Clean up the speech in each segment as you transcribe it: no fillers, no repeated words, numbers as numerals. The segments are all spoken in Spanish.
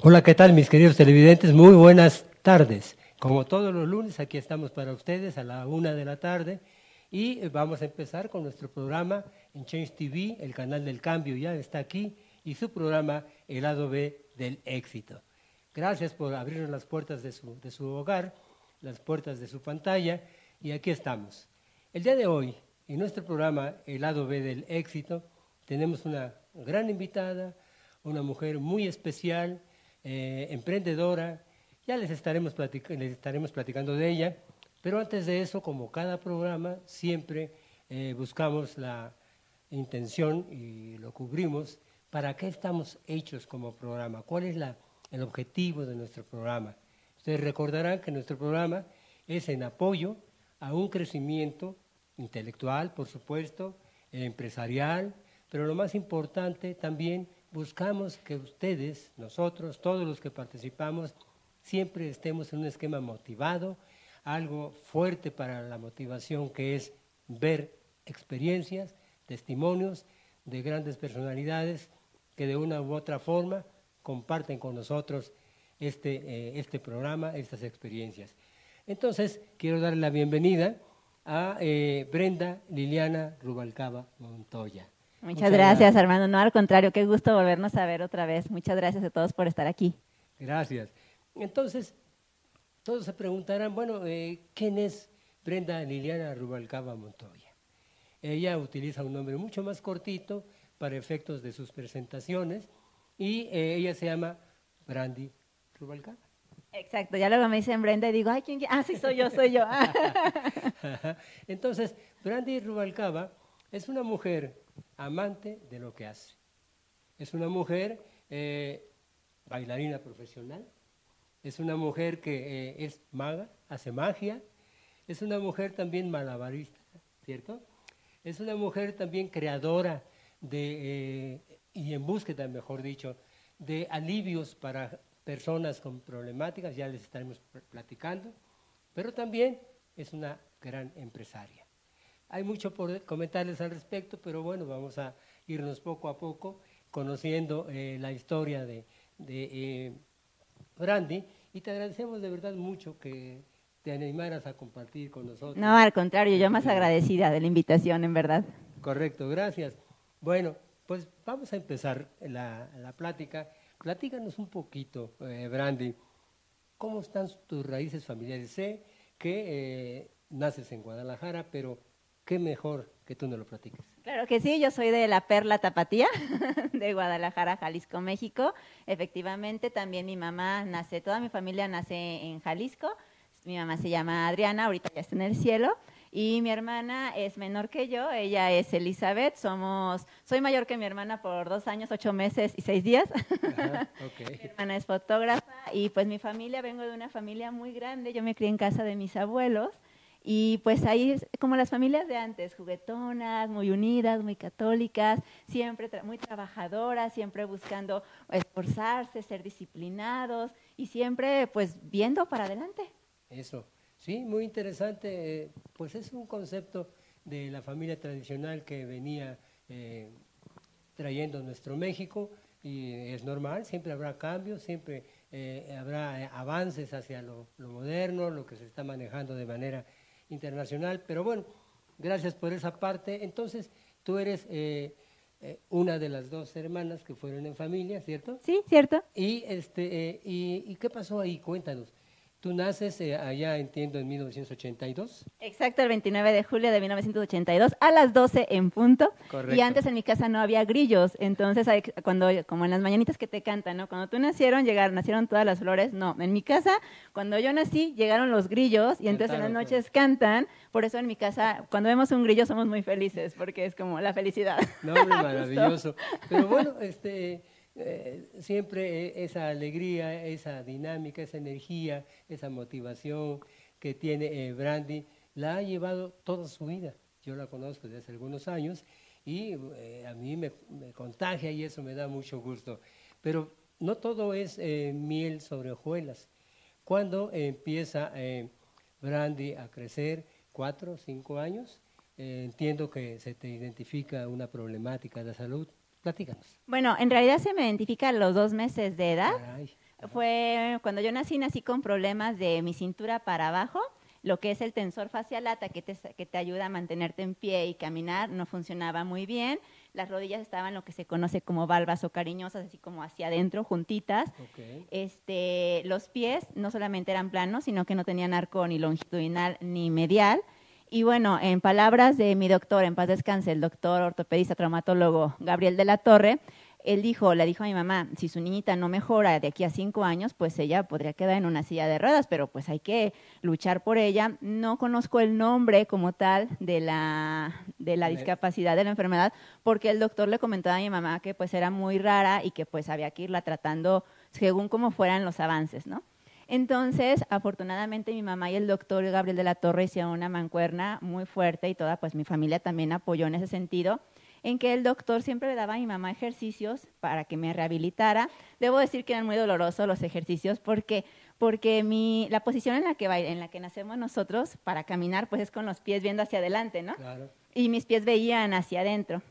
Hola, ¿qué tal mis queridos televidentes? Muy buenas tardes. Como todos los lunes, aquí estamos para ustedes a la 1 de la tarde y vamos a empezar con nuestro programa en Change TV, el canal del cambio ya está aquí, y su programa El lado B del éxito. Gracias por abrirnos las puertas de su hogar, las puertas de su pantalla, y aquí estamos. El día de hoy, en nuestro programa El lado B del éxito, tenemos una gran invitada, una mujer muy especial, emprendedora. Ya les estaremos platicando de ella, pero antes de eso, como cada programa, siempre buscamos la intención y lo cubrimos. ¿Para qué estamos hechos como programa? ¿Cuál es el objetivo de nuestro programa? Ustedes recordarán que nuestro programa es en apoyo a un crecimiento intelectual, por supuesto, empresarial, pero lo más importante también buscamos que ustedes, nosotros, todos los que participamos, siempre estemos en un esquema motivado, algo fuerte para la motivación, que es ver experiencias, testimonios de grandes personalidades que de una u otra forma comparten con nosotros este programa, estas experiencias. Entonces, quiero darle la bienvenida a Brenda Liliana Rubalcaba Montoya. Muchas gracias, Armando. No, al contrario, qué gusto volvernos a ver otra vez. Muchas gracias a todos por estar aquí. Gracias. Entonces, todos se preguntarán, bueno, ¿quién es Brenda Liliana Rubalcaba Montoya? Ella utiliza un nombre mucho más cortito para efectos de sus presentaciones y ella se llama Brandy Rubalcaba. Exacto, ya luego me dicen Brenda y digo, ay, ¿quién? Ah, sí, soy yo. Entonces, Brandy Rubalcaba es una mujer amante de lo que hace. Es una mujer bailarina profesional, es una mujer que es maga, hace magia, es una mujer también malabarista, ¿cierto? Es una mujer también creadora y en búsqueda, mejor dicho, de alivios para personas con problemáticas, ya les estaremos platicando, pero también es una gran empresaria. Hay mucho por comentarles al respecto, pero bueno, vamos a irnos poco a poco conociendo la historia de Brandy, y te agradecemos de verdad mucho que te animaras a compartir con nosotros. No, al contrario, yo más agradecida de la invitación, en verdad. Correcto, gracias. Bueno, pues vamos a empezar la plática. Platícanos un poquito, Brandy, ¿cómo están tus raíces familiares? Sé que naces en Guadalajara, pero qué mejor que tú nos lo platiques. Claro que sí, yo soy de la Perla Tapatía, de Guadalajara, Jalisco, México. Efectivamente, también mi mamá nace, toda mi familia nace en Jalisco. Mi mamá se llama Adriana, ahorita ya está en el cielo. Y mi hermana es menor que yo, ella es Elizabeth, soy mayor que mi hermana por 2 años, 8 meses y 6 días. Ajá, okay. Mi hermana es fotógrafa y pues mi familia, vengo de una familia muy grande, yo me crié en casa de mis abuelos. Y pues ahí es como las familias de antes, juguetonas, muy unidas, muy católicas, siempre muy trabajadoras, siempre buscando esforzarse, ser disciplinados y siempre pues viendo para adelante. Eso, sí, muy interesante. Pues es un concepto de la familia tradicional que venía trayendo nuestro México, y es normal, siempre habrá cambios, siempre habrá avances hacia lo moderno, lo que se está manejando de manera internacional, pero bueno, gracias por esa parte. Entonces, tú eres una de las 2 hermanas que fueron en familia, ¿cierto? Sí, cierto. ¿Y qué pasó ahí? Cuéntanos. Tú naces allá, entiendo, en 1982. Exacto, el 29 de julio de 1982 a las 12 en punto. Correcto. Y antes en mi casa no había grillos, entonces como en las mañanitas que te cantan, ¿no? Cuando tú nacieron todas las flores. No, en mi casa, cuando yo nací, llegaron los grillos y entonces en las noches cantan. Por eso en mi casa, cuando vemos un grillo somos muy felices, porque es como la felicidad. No, hombre, maravilloso. Pero bueno, siempre esa alegría, esa dinámica, esa energía, esa motivación que tiene Brandy, la ha llevado toda su vida. Yo la conozco desde hace algunos años y a mí me contagia y eso me da mucho gusto. Pero no todo es miel sobre hojuelas. Cuando empieza Brandy a crecer, 4 o 5 años, entiendo que se te identifica una problemática de salud. Platícanos. Bueno, en realidad se me identifica a los 2 meses de edad. Caray. Fue cuando yo nací con problemas de mi cintura para abajo, lo que es el tensor facial lata que te ayuda a mantenerte en pie y caminar no funcionaba muy bien. Las rodillas estaban lo que se conoce como valvas o cariñosas, así como hacia adentro, juntitas. Okay. Los pies no solamente eran planos, sino que no tenían arco ni longitudinal ni medial. Y bueno, en palabras de mi doctor, en paz descanse, el doctor ortopedista traumatólogo Gabriel de la Torre, le dijo a mi mamá, si su niñita no mejora de aquí a 5 años, pues ella podría quedar en una silla de ruedas, pero pues hay que luchar por ella. No conozco el nombre como tal de la discapacidad, de la enfermedad, porque el doctor le comentaba a mi mamá que pues era muy rara y que pues había que irla tratando según cómo fueran los avances, ¿no? Entonces, afortunadamente mi mamá y el doctor Gabriel de la Torre hicieron una mancuerna muy fuerte y toda pues mi familia también apoyó en ese sentido, en que el doctor siempre le daba a mi mamá ejercicios para que me rehabilitara. Debo decir que eran muy dolorosos los ejercicios porque la posición en la que nacemos nosotros para caminar pues es con los pies viendo hacia adelante, ¿no? Claro. Y mis pies veían hacia adentro.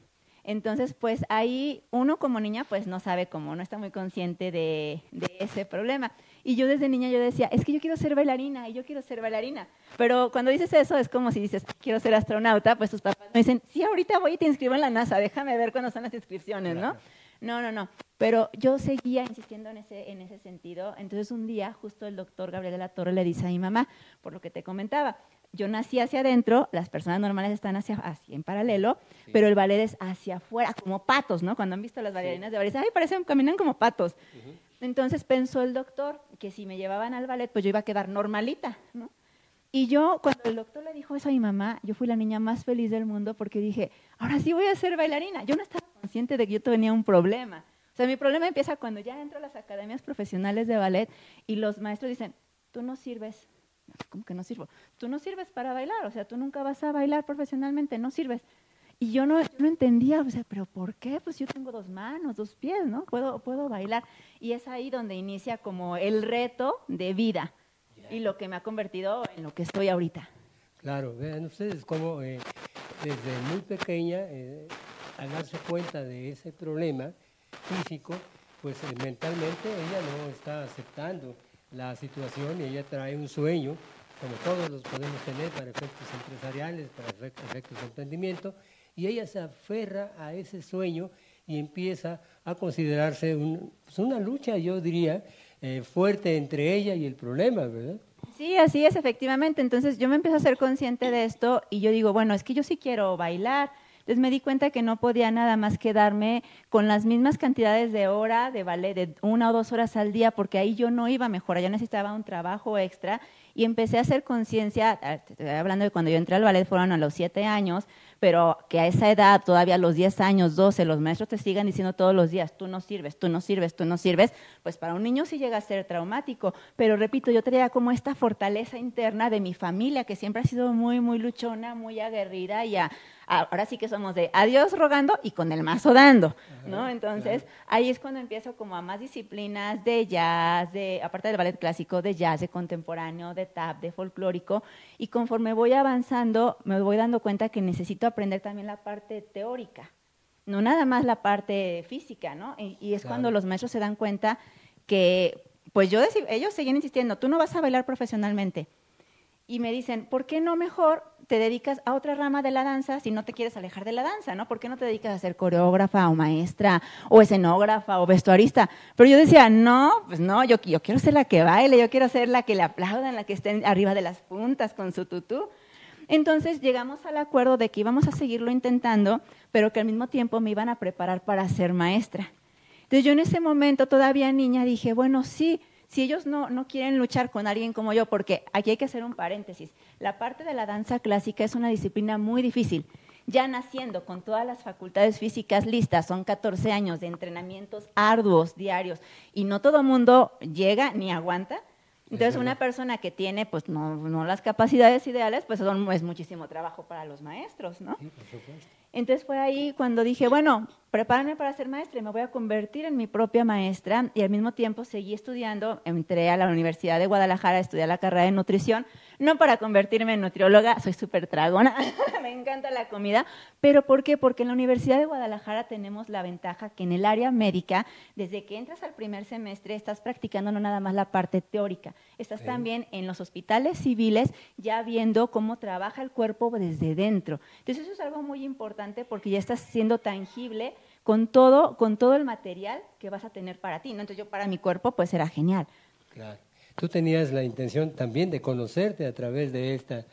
Entonces, pues ahí uno como niña pues no sabe cómo, no está muy consciente de ese problema. Y yo desde niña yo decía, es que yo quiero ser bailarina y yo quiero ser bailarina. Pero cuando dices eso es como si dices, quiero ser astronauta, pues tus papás me dicen, sí, ahorita voy y te inscribo en la NASA, déjame ver cuándo son las inscripciones, ¿no? No. Pero yo seguía insistiendo en ese sentido. Entonces un día justo el doctor Gabriel de la Torre le dice a mi mamá, por lo que te comentaba, yo nací hacia adentro, las personas normales están hacia en paralelo, sí, pero el ballet es hacia afuera, como patos, ¿no? Cuando han visto las bailarinas, sí, de ballet, ay, caminan como patos. Entonces pensó el doctor que si me llevaban al ballet, pues yo iba a quedar normalita, ¿no? Y yo, cuando el doctor le dijo eso a mi mamá, yo fui la niña más feliz del mundo porque dije, ahora sí voy a ser bailarina. Yo no estaba consciente de que yo tenía un problema. O sea, mi problema empieza cuando ya entro a las academias profesionales de ballet y los maestros dicen, tú no sirves. ¿Cómo que no sirvo? Tú no sirves para bailar, o sea, tú nunca vas a bailar profesionalmente, no sirves. Y yo no entendía, o sea, ¿pero por qué? Pues yo tengo 2 manos, 2 pies, ¿no? Puedo bailar. Y es ahí donde inicia como el reto de vida y lo que me ha convertido en lo que estoy ahorita. Claro, vean ustedes cómo desde muy pequeña, al darse cuenta de ese problema físico, pues mentalmente ella no está aceptando la situación y ella trae un sueño, como todos los podemos tener para efectos empresariales, para efectos de emprendimiento, y ella se aferra a ese sueño y empieza a considerarse una lucha, yo diría, fuerte entre ella y el problema, ¿verdad? Sí, así es, efectivamente. Entonces yo me empiezo a ser consciente de esto y yo digo, bueno, es que yo sí quiero bailar. Entonces me di cuenta que no podía nada más quedarme con las mismas cantidades de hora de ballet, de 1 o 2 horas al día, porque ahí yo no iba a mejorar, yo necesitaba un trabajo extra y empecé a hacer conciencia, hablando de cuando yo entré al ballet fueron a los 7 años, pero que a esa edad, todavía a los 10 años, 12, los maestros te sigan diciendo todos los días, tú no sirves, tú no sirves, tú no sirves, pues para un niño sí llega a ser traumático. Pero repito, yo traía como esta fortaleza interna de mi familia, que siempre ha sido muy, muy luchona, muy aguerrida y ahora sí que somos de a Dios rogando y con el mazo dando, ¿no? Entonces, ahí es cuando empiezo como a más disciplinas de jazz, aparte del ballet clásico, de jazz, de contemporáneo, de tap, de folclórico, y conforme voy avanzando, me voy dando cuenta que necesito aprender también la parte teórica, no nada más la parte física, ¿no? Y es cuando los maestros se dan cuenta que, pues ellos siguen insistiendo, tú no vas a bailar profesionalmente. Y me dicen, ¿por qué no mejor te dedicas a otra rama de la danza si no te quieres alejar de la danza, ¿no? ¿Por qué no te dedicas a ser coreógrafa o maestra o escenógrafa o vestuarista? Pero yo decía, no, pues no, yo quiero ser la que baile, yo quiero ser la que le aplaudan, la que esté arriba de las puntas con su tutú. Entonces llegamos al acuerdo de que íbamos a seguirlo intentando, pero que al mismo tiempo me iban a preparar para ser maestra. Entonces yo en ese momento, todavía niña, dije, bueno, sí, si ellos no quieren luchar con alguien como yo, porque aquí hay que hacer un paréntesis, la parte de la danza clásica es una disciplina muy difícil. Ya naciendo con todas las facultades físicas listas, son 14 años de entrenamientos arduos, diarios, y no todo mundo llega ni aguanta. Entonces una persona que tiene pues no las capacidades ideales, pues es muchísimo trabajo para los maestros, ¿no? Sí, por supuesto. Entonces fue ahí cuando dije, bueno, prepárame para ser maestra y me voy a convertir en mi propia maestra, y al mismo tiempo seguí estudiando. Entré a la Universidad de Guadalajara a estudiar la carrera de nutrición, no para convertirme en nutrióloga, soy súper tragona, me encanta la comida, pero ¿por qué? Porque en la Universidad de Guadalajara tenemos la ventaja que en el área médica, desde que entras al primer semestre, estás practicando no nada más la parte teórica, estás también en los hospitales civiles ya viendo cómo trabaja el cuerpo desde dentro. Entonces eso es algo muy importante porque ya estás siendo tangible con todo el material que vas a tener para ti, ¿no? Entonces yo para mi cuerpo pues era genial. Claro. Tú tenías la intención también de conocerte a través de esta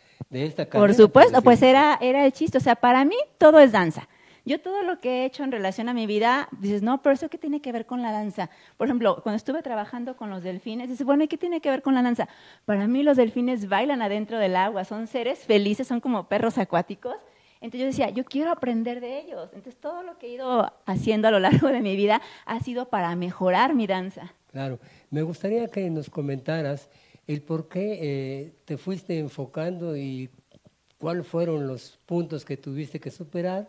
carrera. Por supuesto, pues era el chiste. O sea, para mí todo es danza. Yo todo lo que he hecho en relación a mi vida, dices, no, pero ¿eso qué tiene que ver con la danza? Por ejemplo, cuando estuve trabajando con los delfines, dices, bueno, ¿y qué tiene que ver con la danza? Para mí los delfines bailan adentro del agua, son seres felices, son como perros acuáticos. Entonces yo decía, yo quiero aprender de ellos. Entonces todo lo que he ido haciendo a lo largo de mi vida ha sido para mejorar mi danza. Claro, me gustaría que nos comentaras el por qué te fuiste enfocando y cuáles fueron los puntos que tuviste que superar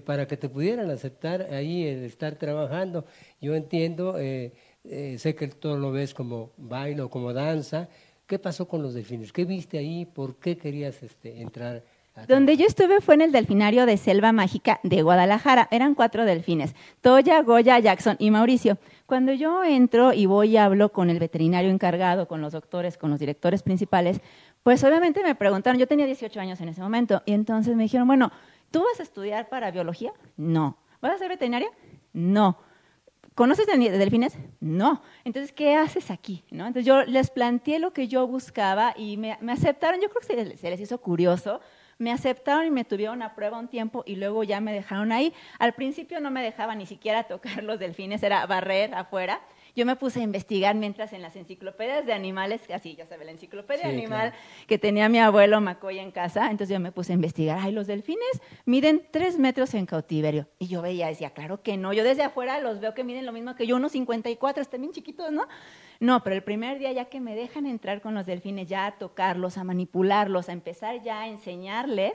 para que te pudieran aceptar ahí el estar trabajando. Yo entiendo, sé que todo lo ves como baile o como danza. ¿Qué pasó con los delfines? ¿Qué viste ahí? ¿Por qué querías entrar? Donde yo estuve fue en el delfinario de Selva Mágica de Guadalajara. Eran 4 delfines, Toya, Goya, Jackson y Mauricio. Cuando yo entro y voy y hablo con el veterinario encargado, con los doctores, con los directores principales, pues obviamente me preguntaron, yo tenía 18 años en ese momento, y entonces me dijeron, bueno, ¿tú vas a estudiar para biología? No. ¿Vas a ser veterinaria? No. ¿Conoces de delfines? No. Entonces, ¿qué haces aquí? ¿No? Entonces yo les planteé lo que yo buscaba y me aceptaron. Yo creo que se les hizo curioso. Me aceptaron y me tuvieron a prueba un tiempo y luego ya me dejaron ahí. Al principio no me dejaban ni siquiera tocar los delfines, era barrer afuera. Yo me puse a investigar mientras en las enciclopedias de animales, así ya sabe, la enciclopedia animal claro, que tenía mi abuelo Macoy en casa, entonces yo me puse a investigar. Ay, los delfines miden 3 metros en cautiverio. Y yo veía, decía, claro que no, yo desde afuera los veo que miden lo mismo que yo, unos 54, están bien chiquitos, ¿no? No, pero el primer día ya que me dejan entrar con los delfines, ya a tocarlos, a manipularlos, a empezar ya a enseñarles,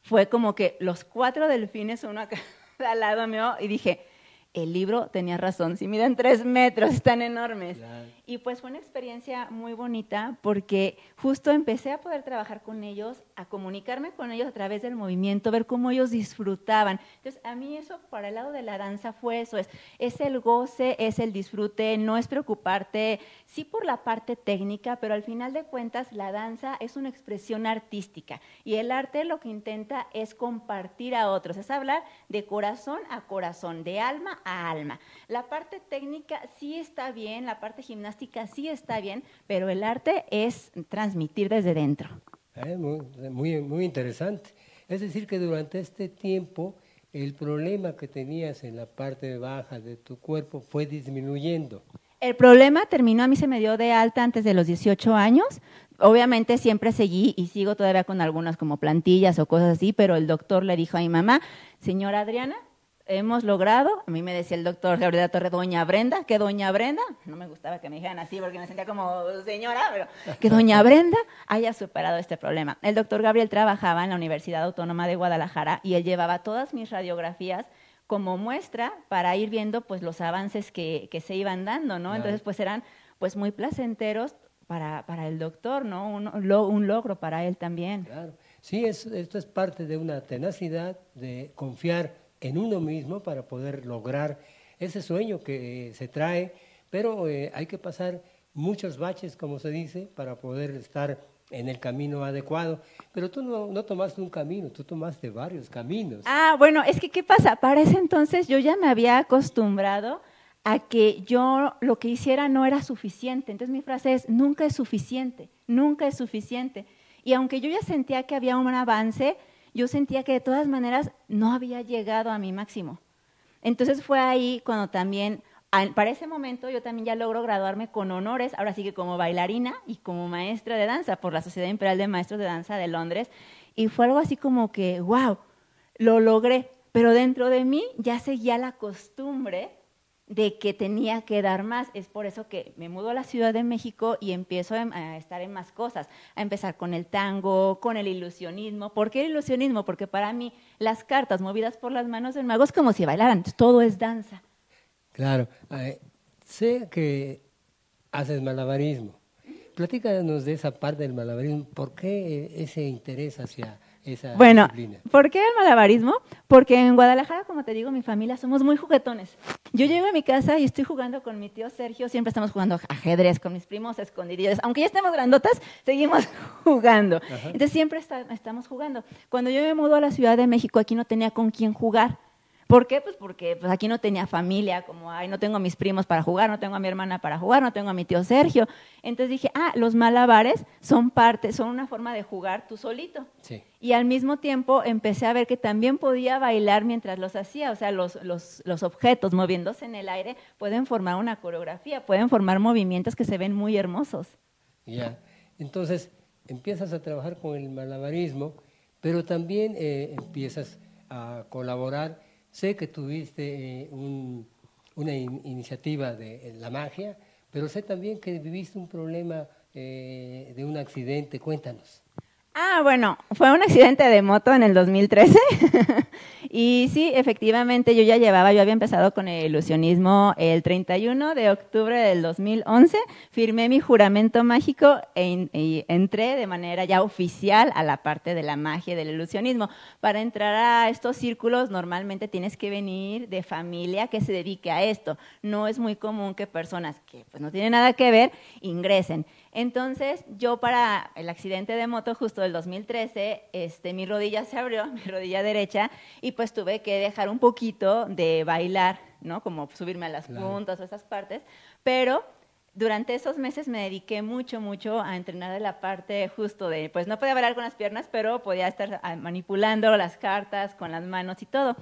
fue como que los 4 delfines, uno acá al lado mío, y dije, el libro tenía razón, si miden 3 metros, están enormes. Claro. Y pues fue una experiencia muy bonita porque justo empecé a poder trabajar con ellos, a comunicarme con ellos a través del movimiento, ver cómo ellos disfrutaban. Entonces, a mí eso, para el lado de la danza, fue eso, es el goce, es el disfrute, no es preocuparte, sí por la parte técnica, pero al final de cuentas la danza es una expresión artística y el arte lo que intenta es compartir a otros, es hablar de corazón a corazón, de alma a alma. La parte técnica sí está bien, la parte gimnástica sí está bien, pero el arte es transmitir desde dentro. Muy interesante. Es decir, que durante este tiempo el problema que tenías en la parte baja de tu cuerpo fue disminuyendo. El problema terminó, a mí se me dio de alta antes de los 18 años. Obviamente siempre seguí y sigo todavía con algunas como plantillas o cosas así, pero el doctor le dijo a mi mamá, señora Adriana, hemos logrado, a mí me decía el doctor Gabriel de la Torre, doña Brenda, que doña Brenda, no me gustaba que me dijeran así porque me sentía como señora, pero que doña Brenda haya superado este problema. El doctor Gabriel trabajaba en la Universidad Autónoma de Guadalajara y él llevaba todas mis radiografías como muestra para ir viendo pues los avances que se iban dando, ¿no? Claro. Entonces pues eran pues muy placenteros para el doctor, ¿no? Un logro para él también. Claro, sí, esto es parte de una tenacidad de confiar en uno mismo para poder lograr ese sueño que se trae, pero hay que pasar muchos baches, como se dice, para poder estar en el camino adecuado. Pero tú no tomaste un camino, tú tomaste varios caminos. Ah, bueno, es que ¿qué pasa? Para ese entonces yo ya me había acostumbrado a que yo lo que hiciera no era suficiente. Entonces mi frase es, nunca es suficiente, nunca es suficiente. Y aunque yo ya sentía que había un avance, yo sentía que de todas maneras no había llegado a mi máximo. Entonces fue ahí cuando también, para ese momento yo también ya logro graduarme con honores, ahora sí que como bailarina y como maestra de danza por la Sociedad Imperial de Maestros de Danza de Londres, y fue algo así como que, wow, lo logré, pero dentro de mí ya seguía la costumbre de que tenía que dar más. Es por eso que me mudo a la Ciudad de México y empiezo a estar en más cosas, a empezar con el tango, con el ilusionismo. ¿Por qué el ilusionismo? Porque para mí las cartas movidas por las manos del mago es como si bailaran, todo es danza. Claro, sé que haces malabarismo. Platícanos de esa parte del malabarismo. ¿Por qué ese interés hacia esa Bueno, disciplina? ¿por qué el malabarismo? Porque en Guadalajara, como te digo, mi familia somos muy juguetones. Yo llego a mi casa y estoy jugando con mi tío Sergio, siempre estamos jugando ajedrez con mis primos escondidillos. Aunque ya estemos grandotas, seguimos jugando. Ajá. Entonces siempre estamos jugando. Cuando yo me mudo a la Ciudad de México, aquí no tenía con quién jugar. ¿Por qué? Pues porque aquí no tenía familia, como no tengo a mis primos para jugar, no tengo a mi hermana para jugar, no tengo a mi tío Sergio. Entonces dije, los malabares son una forma de jugar tú solito. Sí. Y al mismo tiempo empecé a ver que también podía bailar mientras los hacía, o sea, los objetos moviéndose en el aire pueden formar una coreografía, pueden formar movimientos que se ven muy hermosos. Ya, entonces empiezas a trabajar con el malabarismo, pero también empiezas a colaborar. Sé que tuviste una iniciativa de la magia, pero sé también que viviste un problema de un accidente. Cuéntanos. Bueno, fue un accidente de moto en el 2013 y sí, efectivamente yo había empezado con el ilusionismo el 31 de octubre del 2011, firmé mi juramento mágico y entré de manera ya oficial a la parte de la magia y del ilusionismo. Para entrar a estos círculos normalmente tienes que venir de familia que se dedique a esto. No es muy común que personas que pues, no tienen nada que ver ingresen. Entonces, yo para el accidente de moto justo del 2013, mi rodilla se abrió, mi rodilla derecha, y pues tuve que dejar un poquito de bailar, ¿no? Como subirme a las puntas o esas partes, pero durante esos meses me dediqué mucho a entrenar de la parte justo de, pues no podía bailar con las piernas, pero podía estar manipulando las cartas con las manos y todo.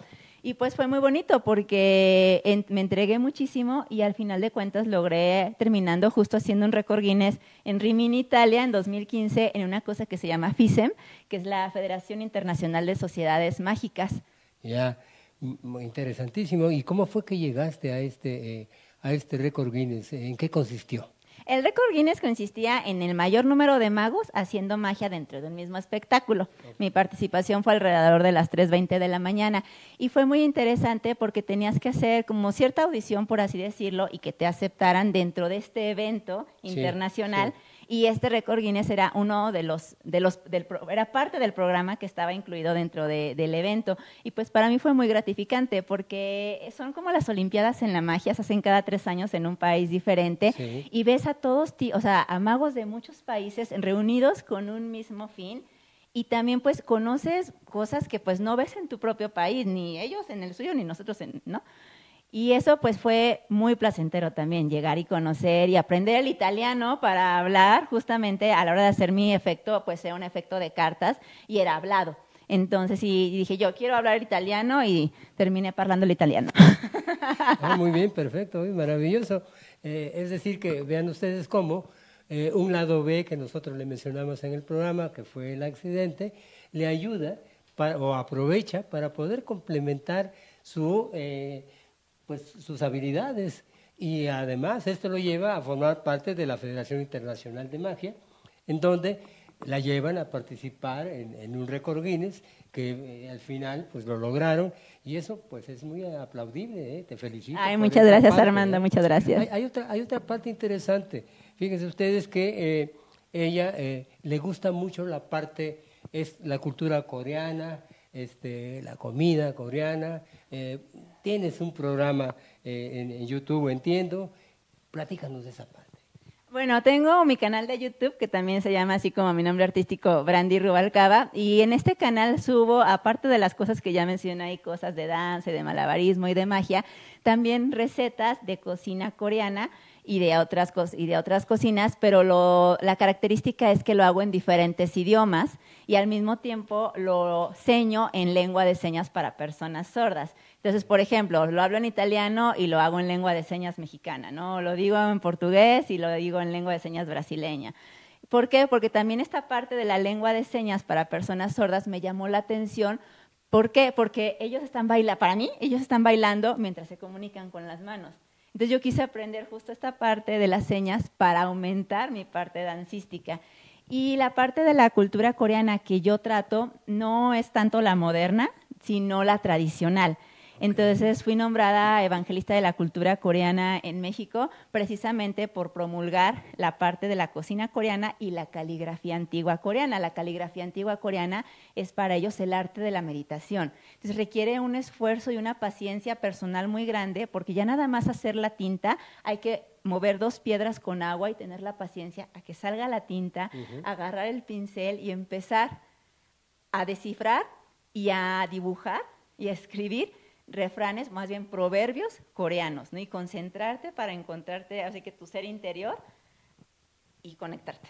Y pues fue muy bonito porque me entregué muchísimo y al final de cuentas logré terminando justo haciendo un récord Guinness en Rimini, Italia, en 2015, en una cosa que se llama FISEM, que es la Federación Internacional de Sociedades Mágicas. Ya, interesantísimo. ¿Y cómo fue que llegaste a este récord Guinness? ¿En qué consistió? El récord Guinness consistía en el mayor número de magos haciendo magia dentro de un mismo espectáculo. Okay. Mi participación fue alrededor de las 3:20 de la mañana y fue muy interesante porque tenías que hacer como cierta audición, por así decirlo, y que te aceptaran dentro de este evento internacional. Sí. Y este récord Guinness era uno era parte del programa que estaba incluido dentro del evento. Y pues para mí fue muy gratificante porque son como las Olimpiadas en la magia, se hacen cada 3 años en un país diferente. Sí. Y ves a todos, a magos de muchos países reunidos con un mismo fin. Y también pues conoces cosas que pues no ves en tu propio país, ni ellos en el suyo, ni nosotros, ¿no? Y eso pues fue muy placentero también, llegar y conocer y aprender el italiano para hablar justamente a la hora de hacer mi efecto, pues era un efecto de cartas y era hablado. Entonces y dije, yo quiero hablar italiano y terminé hablando el italiano. Muy bien, perfecto, maravilloso. Es decir, que vean ustedes cómo un lado B que nosotros le mencionamos en el programa, que fue el accidente, le ayuda o aprovecha para poder complementar sus habilidades y además esto lo lleva a formar parte de la Federación Internacional de Magia, en donde la llevan a participar en un récord Guinness que al final pues lo lograron y eso pues es muy aplaudible, te felicito. Muchas gracias parte, Armando, muchas gracias. Hay otra parte interesante, fíjense ustedes que ella le gusta mucho la parte, es la cultura coreana, la comida coreana, tienes un programa en YouTube, entiendo, platícanos de esa parte. Bueno, tengo mi canal de YouTube que también se llama así como mi nombre artístico, Brandy Rubalcaba, y en este canal subo, aparte de las cosas que ya mencioné ahí, cosas de danza, de malabarismo y de magia, también recetas de cocina coreana y de otras cocinas, pero la característica es que lo hago en diferentes idiomas y al mismo tiempo lo seño en lengua de señas para personas sordas. Entonces, por ejemplo, lo hablo en italiano y lo hago en lengua de señas mexicana, ¿no? Lo digo en portugués y lo digo en lengua de señas brasileña. ¿Por qué? Porque también esta parte de la lengua de señas para personas sordas me llamó la atención. ¿Por qué? Porque ellos están bailando mientras se comunican con las manos. Entonces yo quise aprender justo esta parte de las señas para aumentar mi parte dancística. Y la parte de la cultura coreana que yo trato no es tanto la moderna, sino la tradicional. Entonces fui nombrada evangelista de la cultura coreana en México precisamente por promulgar la parte de la cocina coreana y la caligrafía antigua coreana. La caligrafía antigua coreana es para ellos el arte de la meditación. Entonces requiere un esfuerzo y una paciencia personal muy grande porque ya nada más hacer la tinta hay que mover 2 piedras con agua y tener la paciencia a que salga la tinta, agarrar el pincel y empezar a descifrar y a dibujar y a escribir refranes, más bien proverbios coreanos, ¿no? Y concentrarte para encontrarte, así que tu ser interior y conectarte.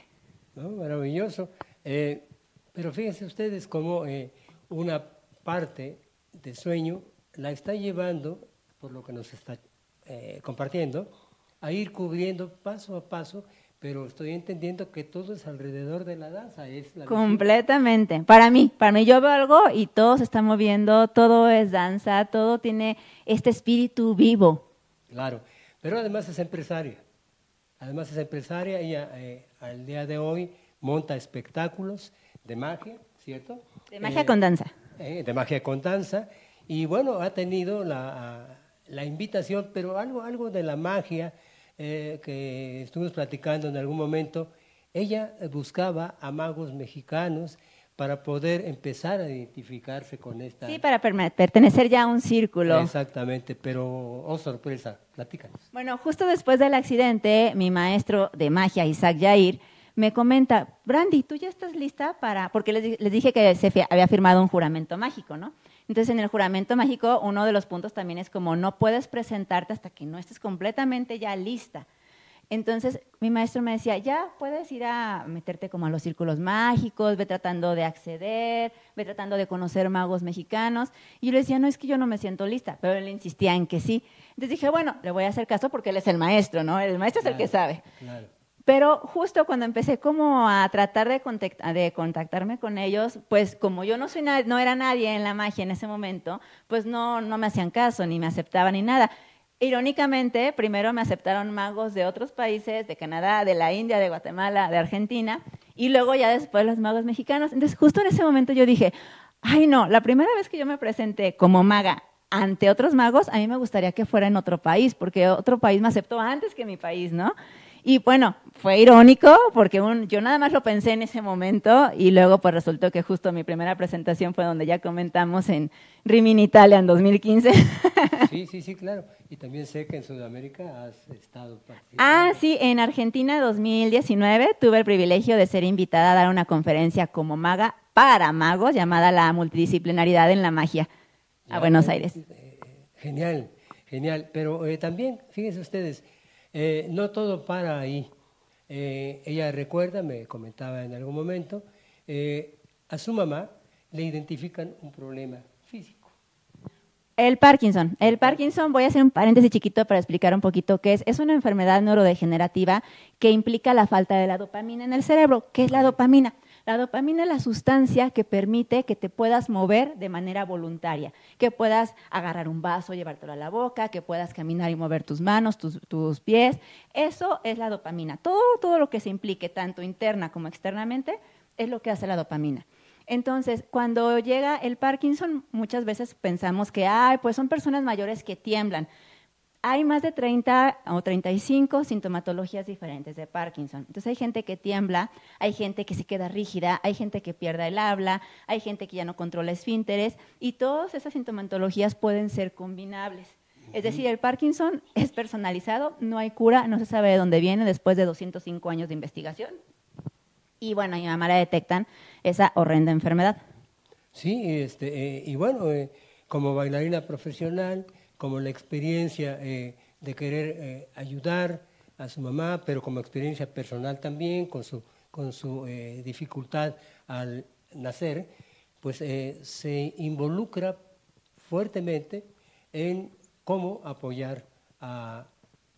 ¿No? Maravilloso. Pero fíjense ustedes cómo una parte del sueño la está llevando, por lo que nos está compartiendo, a ir cubriendo paso a paso, pero estoy entendiendo que todo es alrededor de la danza. Es la completamente. Visión. Para mí yo veo algo y todo se está moviendo, todo es danza, todo tiene este espíritu vivo. Claro, pero además es empresaria. Ella al día de hoy monta espectáculos de magia, ¿cierto? De magia con danza. De magia con danza. Y bueno, ha tenido la invitación, pero algo de la magia que estuvimos platicando en algún momento, ella buscaba a magos mexicanos para poder empezar a identificarse con esta... Sí, para pertenecer ya a un círculo. Exactamente, pero, oh sorpresa, platícanos. Bueno, justo después del accidente, mi maestro de magia, Isaac Yair, me comenta, Brandy, ¿tú ya estás lista para...? Porque les dije que había firmado un juramento mágico, ¿no? Entonces, en el juramento mágico, uno de los puntos también es como no puedes presentarte hasta que no estés completamente ya lista. Entonces, mi maestro me decía, ya puedes ir a meterte como a los círculos mágicos, ve tratando de acceder, ve tratando de conocer magos mexicanos. Y yo le decía, no, es que yo no me siento lista, pero él insistía en que sí. Entonces dije, bueno, le voy a hacer caso porque él es el maestro, ¿no? El maestro es el que sabe. Claro. Pero justo cuando empecé como a tratar de contactarme con ellos, pues como yo no era nadie en la magia en ese momento, pues no me hacían caso, ni me aceptaban ni nada. Irónicamente, primero me aceptaron magos de otros países, de Canadá, de la India, de Guatemala, de Argentina, y luego ya después los magos mexicanos. Entonces justo en ese momento yo dije, ay no, la primera vez que yo me presenté como maga ante otros magos, a mí me gustaría que fuera en otro país, porque otro país me aceptó antes que mi país, ¿no? Y bueno, fue irónico porque yo nada más lo pensé en ese momento y luego pues resultó que justo mi primera presentación fue donde ya comentamos en Rimini, Italia, en 2015. Sí, claro. Y también sé que en Sudamérica has estado participando. Ah, sí, en Argentina 2019 tuve el privilegio de ser invitada a dar una conferencia como maga para magos llamada La Multidisciplinaridad en la Magia a Buenos Aires. Genial. Pero también, fíjense ustedes, no todo para ahí. Ella recuerda, me comentaba en algún momento, a su mamá le identifican un problema físico. El Parkinson, voy a hacer un paréntesis chiquito para explicar un poquito qué es. Es una enfermedad neurodegenerativa que implica la falta de la dopamina en el cerebro. ¿Qué es la dopamina? La dopamina es la sustancia que permite que te puedas mover de manera voluntaria, que puedas agarrar un vaso, llevártelo a la boca, que puedas caminar y mover tus manos, tus pies. Eso es la dopamina. Todo lo que se implique, tanto interna como externamente, es lo que hace la dopamina. Entonces, cuando llega el Parkinson, muchas veces pensamos que pues son personas mayores que tiemblan. Hay más de 30 o 35 sintomatologías diferentes de Parkinson. Entonces, hay gente que tiembla, hay gente que se queda rígida, hay gente que pierde el habla, hay gente que ya no controla esfínteres, y todas esas sintomatologías pueden ser combinables. Es decir, el Parkinson es personalizado, no hay cura, no se sabe de dónde viene después de 205 años de investigación. Y bueno, a mi mamá la detectan esa horrenda enfermedad. Sí, y bueno, como bailarina profesional, como la experiencia de querer ayudar a su mamá, pero como experiencia personal también, con su dificultad al nacer, pues se involucra fuertemente en cómo apoyar a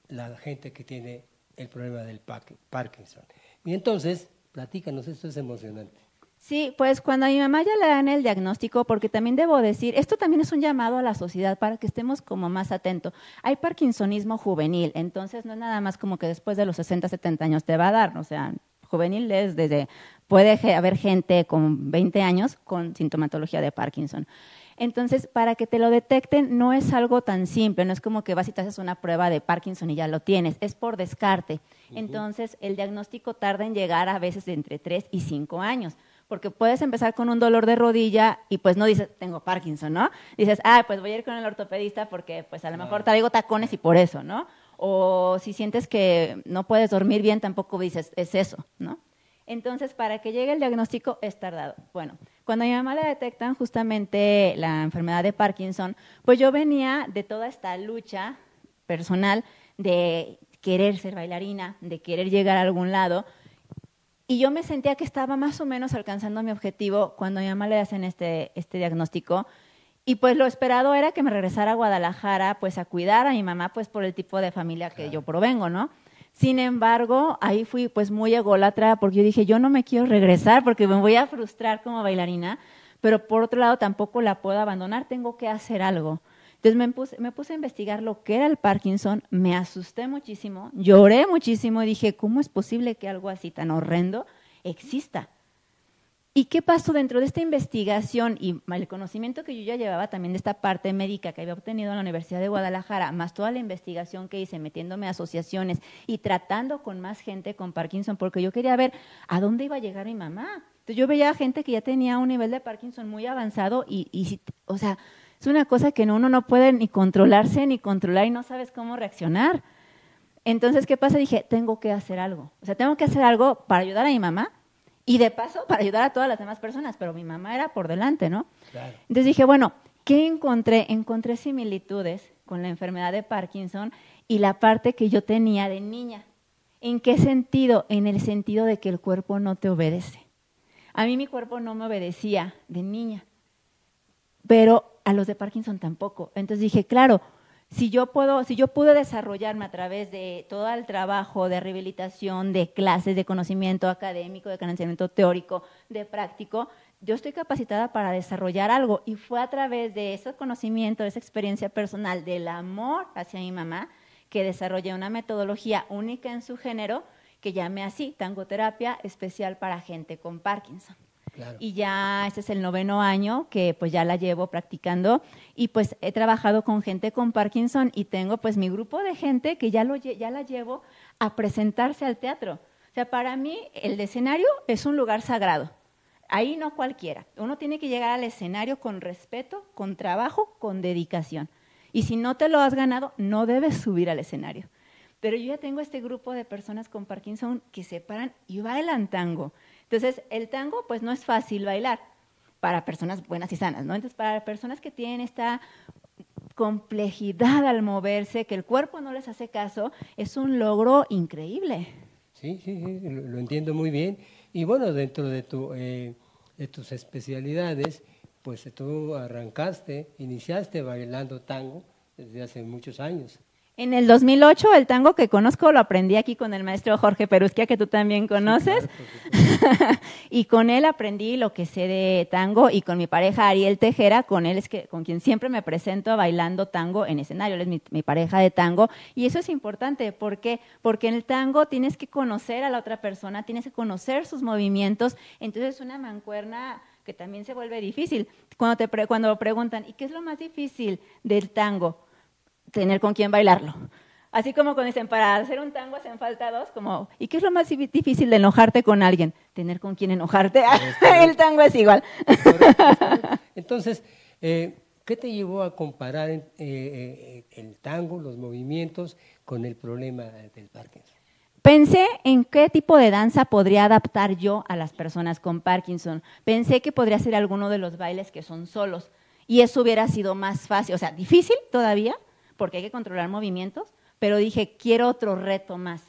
la gente que tiene el problema del Parkinson. Y entonces, platícanos, esto es emocionante. Sí, pues cuando a mi mamá ya le dan el diagnóstico, porque también debo decir, esto también es un llamado a la sociedad para que estemos como más atentos. Hay parkinsonismo juvenil, entonces no es nada más como que después de los 60, 70 años te va a dar, o sea, juvenil es puede haber gente con 20 años con sintomatología de Parkinson. Entonces, para que te lo detecten no es algo tan simple, no es como que vas y te haces una prueba de Parkinson y ya lo tienes, es por descarte. Entonces, el diagnóstico tarda en llegar a veces de entre 3 y 5 años. Porque puedes empezar con un dolor de rodilla y pues no dices, tengo Parkinson, ¿no? Dices, pues voy a ir con el ortopedista porque pues a lo mejor traigo tacones y por eso, ¿no? O si sientes que no puedes dormir bien, tampoco dices, es eso, ¿no? Entonces, para que llegue el diagnóstico es tardado. Bueno, cuando a mi mamá le detectan justamente la enfermedad de Parkinson, pues yo venía de toda esta lucha personal de querer ser bailarina, de querer llegar a algún lado, y yo me sentía que estaba más o menos alcanzando mi objetivo cuando a mi mamá le hacen este diagnóstico. Y pues lo esperado era que me regresara a Guadalajara pues a cuidar a mi mamá pues por el tipo de familia que yo provengo, ¿no? Sin embargo, ahí fui pues muy ególatra porque yo dije, yo no me quiero regresar porque me voy a frustrar como bailarina, pero por otro lado tampoco la puedo abandonar, tengo que hacer algo. Entonces me puse a investigar lo que era el Parkinson, me asusté muchísimo, lloré muchísimo y dije, ¿cómo es posible que algo así tan horrendo exista? ¿Y qué pasó dentro de esta investigación y el conocimiento que yo ya llevaba también de esta parte médica que había obtenido en la Universidad de Guadalajara, más toda la investigación que hice metiéndome a asociaciones y tratando con más gente con Parkinson, porque yo quería ver a dónde iba a llegar mi mamá? Entonces yo veía gente que ya tenía un nivel de Parkinson muy avanzado y o sea, es una cosa que uno no puede ni controlarse ni controlar y no sabes cómo reaccionar. Entonces, ¿qué pasa? Dije, tengo que hacer algo. O sea, tengo que hacer algo para ayudar a mi mamá y de paso para ayudar a todas las demás personas, pero mi mamá era por delante, ¿no? Claro. Entonces dije, bueno, ¿qué encontré? Encontré similitudes con la enfermedad de Parkinson y la parte que yo tenía de niña. ¿En qué sentido? En el sentido de que el cuerpo no te obedece. A mí mi cuerpo no me obedecía de niña, pero a los de Parkinson tampoco. Entonces dije, claro, si yo pude desarrollarme a través de todo el trabajo de rehabilitación, de clases, de conocimiento académico, de conocimiento teórico, de práctico, yo estoy capacitada para desarrollar algo. Y fue a través de ese conocimiento, de esa experiencia personal, del amor hacia mi mamá, que desarrollé una metodología única en su género, que llamé así, tangoterapia especial para gente con Parkinson. Claro. Y ya este es el 9º año que pues ya la llevo practicando y pues he trabajado con gente con Parkinson y tengo pues mi grupo de gente que ya la llevo a presentarse al teatro. O sea, para mí el escenario es un lugar sagrado. Ahí no cualquiera. Uno tiene que llegar al escenario con respeto, con trabajo, con dedicación. Y si no te lo has ganado, no debes subir al escenario. Pero yo ya tengo este grupo de personas con Parkinson que se paran y bailan tango. Entonces, el tango pues no es fácil bailar para personas buenas y sanas, ¿no? Entonces, para personas que tienen esta complejidad al moverse, que el cuerpo no les hace caso, es un logro increíble. Sí, lo entiendo muy bien. Y bueno, dentro de tus especialidades, pues tú iniciaste bailando tango desde hace muchos años. En el 2008, el tango que conozco lo aprendí aquí con el maestro Jorge Perusquia, que tú también conoces. Sí, claro, y con él aprendí lo que sé de tango y con mi pareja Ariel Tejera, con él con quien siempre me presento bailando tango en escenario. Él es mi pareja de tango y eso es importante. ¿Por qué? Porque en el tango tienes que conocer a la otra persona, tienes que conocer sus movimientos. Entonces es una mancuerna que también se vuelve difícil. Cuando preguntan, ¿y qué es lo más difícil del tango? Tener con quién bailarlo. Así como cuando dicen, para hacer un tango hacen falta dos, como, ¿y qué es lo más difícil de enojarte con alguien? Tener con quién enojarte. El tango es igual. Entonces, ¿qué te llevó a comparar el tango, los movimientos, con el problema del Parkinson? Pensé en qué tipo de danza podría adaptar yo a las personas con Parkinson. Pensé que podría ser alguno de los bailes que son solos y eso hubiera sido más fácil, o sea, difícil todavía, porque hay que controlar movimientos, pero dije, quiero otro reto más.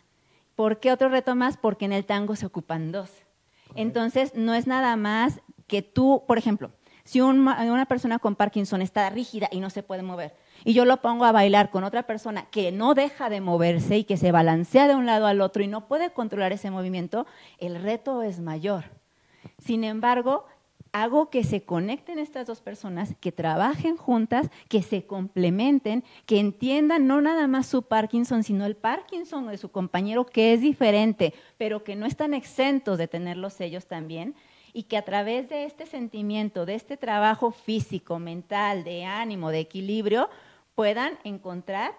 ¿Por qué otro reto más? Porque en el tango se ocupan dos. Entonces, no es nada más que tú, por ejemplo, si una persona con Parkinson está rígida y no se puede mover, y yo lo pongo a bailar con otra persona que no deja de moverse y que se balancea de un lado al otro y no puede controlar ese movimiento, el reto es mayor. Sin embargo, hago que se conecten estas dos personas, que trabajen juntas, que se complementen, que entiendan no nada más su Parkinson, sino el Parkinson de su compañero, que es diferente, pero que no están exentos de tenerlos ellos también, y que a través de este sentimiento, de este trabajo físico, mental, de ánimo, de equilibrio, puedan encontrar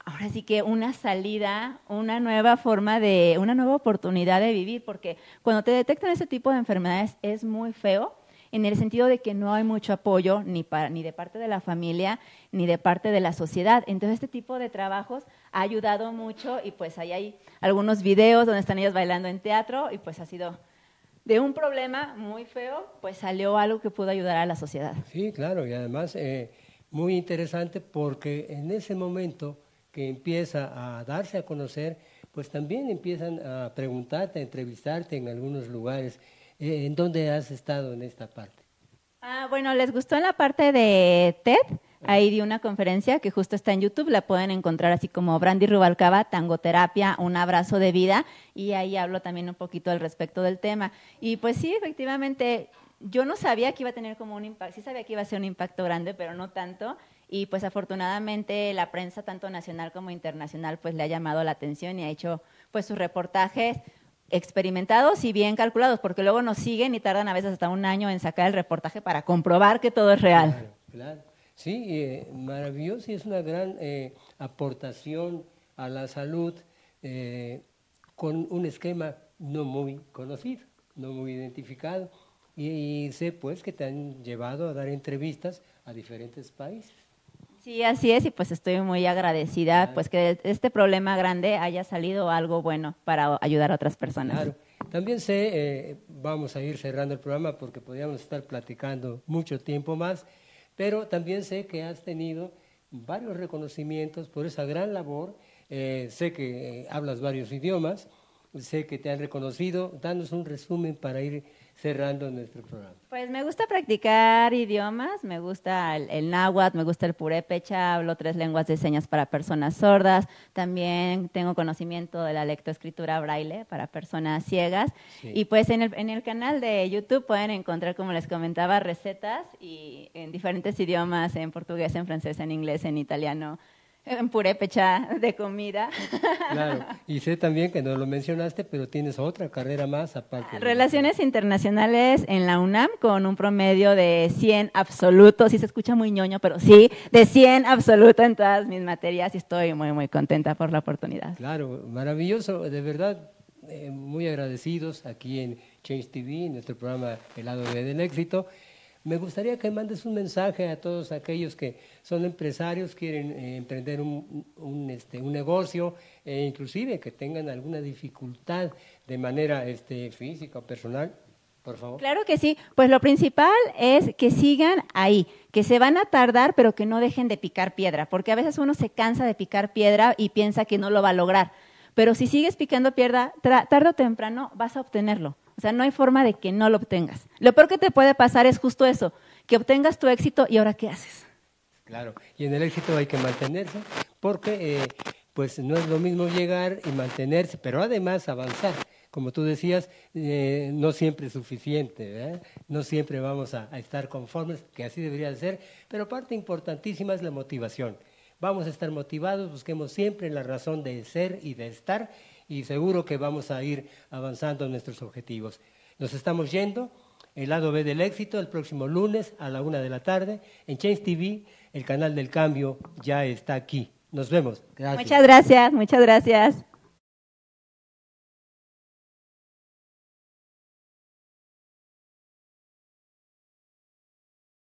ahora sí que una salida, una nueva forma una nueva oportunidad de vivir, porque cuando te detectan ese tipo de enfermedades es muy feo, en el sentido de que no hay mucho apoyo ni de parte de la familia, ni de parte de la sociedad. Entonces este tipo de trabajos ha ayudado mucho y pues ahí hay algunos videos donde están ellos bailando en teatro y pues ha sido de un problema muy feo, pues salió algo que pudo ayudar a la sociedad. Sí, claro, y además muy interesante porque en ese momento que empieza a darse a conocer, pues también empiezan a preguntarte, a entrevistarte en algunos lugares. ¿En dónde has estado en esta parte? Bueno, ¿les gustó en la parte de TED? Ahí di una conferencia que justo está en YouTube, la pueden encontrar así como Brandy Rubalcaba, Tangoterapia, un abrazo de vida, y ahí hablo también un poquito al respecto del tema. Y pues sí, efectivamente, yo no sabía que iba a tener como un impacto, sí sabía que iba a ser un impacto grande, pero no tanto. Y pues afortunadamente la prensa, tanto nacional como internacional, pues le ha llamado la atención y ha hecho pues sus reportajes experimentados y bien calculados, porque luego nos siguen y tardan a veces hasta un año en sacar el reportaje para comprobar que todo es real. Claro, claro. Sí, maravilloso y es una gran aportación a la salud con un esquema no muy conocido, no muy identificado. Y sé pues que te han llevado a dar entrevistas a diferentes países. Sí, así es, y pues estoy muy agradecida, Claro. pues que de este problema grande haya salido algo bueno para ayudar a otras personas. Claro. También sé, vamos a ir cerrando el programa porque podríamos estar platicando mucho tiempo más, pero también sé que has tenido varios reconocimientos por esa gran labor. Sé que hablas varios idiomas, sé que te han reconocido. Danos un resumen para ir cerrando nuestro programa. Pues me gusta practicar idiomas, me gusta el náhuatl, me gusta el purépecha, hablo 3 lenguas de señas para personas sordas, también tengo conocimiento de la lectoescritura braille para personas ciegas. Sí. Y pues en el canal de YouTube pueden encontrar, como les comentaba, recetas y en diferentes idiomas, en portugués, en francés, en inglés, en italiano, en purépecha de comida. Claro, y sé también que no lo mencionaste, pero tienes otra carrera más aparte. Relaciones internacionales en la UNAM con un promedio de 100 absoluto, sí se escucha muy ñoño, pero sí, de 100 absoluto en todas mis materias y estoy muy, muy contenta por la oportunidad. Claro, maravilloso, de verdad, muy agradecidos aquí en Change TV, en nuestro programa El lado B del éxito. Me gustaría que mandes un mensaje a todos aquellos que son empresarios, quieren emprender un negocio, inclusive que tengan alguna dificultad de manera física o personal, por favor. Claro que sí, pues lo principal es que sigan ahí, que se van a tardar, pero que no dejen de picar piedra, porque a veces uno se cansa de picar piedra y piensa que no lo va a lograr, pero si sigues picando piedra, tarde o temprano vas a obtenerlo. O sea, no hay forma de que no lo obtengas. Lo peor que te puede pasar es justo eso, que obtengas tu éxito y ahora ¿qué haces? Claro, y en el éxito hay que mantenerse, porque pues no es lo mismo llegar y mantenerse, pero además avanzar. Como tú decías, no siempre es suficiente, ¿verdad? No siempre vamos a estar conformes, que así debería de ser, pero parte importantísima es la motivación. Vamos a estar motivados, busquemos siempre la razón de ser y de estar, y seguro que vamos a ir avanzando en nuestros objetivos. Nos estamos yendo, el lado B del éxito, el próximo lunes a la 1 de la tarde, en Change TV, el canal del cambio ya está aquí. Nos vemos. Gracias. Muchas gracias, muchas gracias.